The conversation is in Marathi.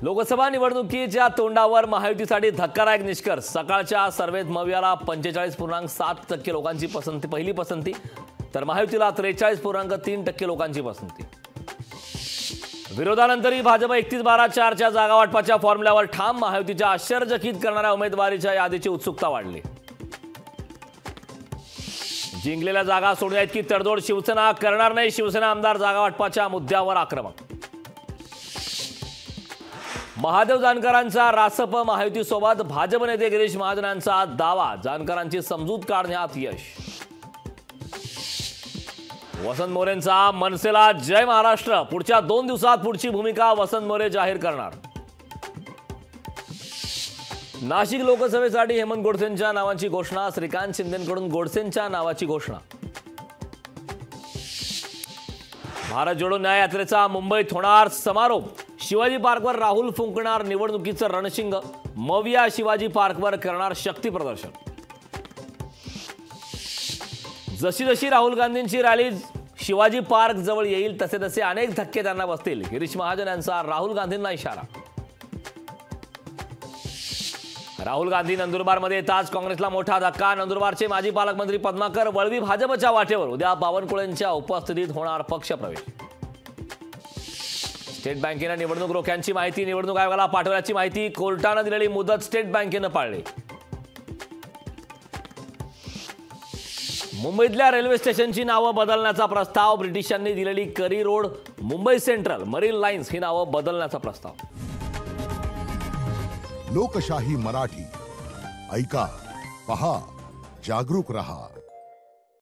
लोकसभा निवडणुकीच्या तोंडावर महायुतीसाठी धक्कादायक निष्कर्ष। सकाळच्या सर्वेत मवियाला 45.7% लोकांची पसंती, पहिली पसंती, तर महायुतीला 43.3% लोकांची पसंती। विरोधानंतरही भाजप 31-12-4च्या जागा वाटपाच्या फॉर्म्युल्यावर ठाम। महायुतीच्या आश्चर्यचकित करणाऱ्या उमेदवारीच्या यादीची उत्सुकता वाढली। जिंकलेल्या जागा सोडण्या इतकी तडजोड शिवसेना करणार नाही। शिवसेना आमदार जागा वाटपाच्या मुद्द्यावर आक्रमक। महादेव जानकरांचा रासप महायुतीसोबत। भाजप नेते गिरीश महाजनांचा दावा, जानकरांची समजूत काढण्यात यश। वसंत मोरेंचा मनसेला जय महाराष्ट्र। पुढच्या 2 दिवसात पुढची भूमिका वसंत मोरे जाहीर करणार। नाशिक लोकसभेसाठी हेमंत गोडसेंच्या नावाची घोषणा। श्रीकांत शिंदेंकडून गोडसेंच्या नावाची घोषणा। भारत जोडो न्याय यात्रेचा मुंबईत होणार समारोप। शिवाजी पार्कवर राहुल फुंकणार निवडणुकीचं रणशिंग। मविया शिवाजी पार्कवर करणार शक्ती प्रदर्शन। जशी जशी राहुल गांधींची रॅली शिवाजी पार्क जवळ येईल तसे तसे अनेक धक्के त्यांना बसतील। गिरीश महाजन यांचा राहुल गांधींना इशारा। राहुल गांधी नंदुरबारमध्ये येताच काँग्रेसला मोठा धक्का। नंदुरबारचे माजी पालकमंत्री पद्माकर वळवी भाजपच्या वाटेवर। उद्या बावनकुळेंच्या उपस्थितीत होणार पक्षप्रवेश। स्टेट बँकेनं निवडणूक रोख्यांची माहिती निवडणूक आयोगाला पाठवल्याची माहिती। कोर्टानं दिलेली मुदत स्टेट बँकेनं पाळली। मुंबईतल्या रेल्वे स्टेशनची नावं बदलण्याचा प्रस्ताव। ब्रिटिशांनी दिलेली Curry Road, Mumbai Central, Marine Lines ही नावं बदलण्याचा प्रस्ताव। लोकशाही मराठी ऐका, पहा, जागरूक रहा।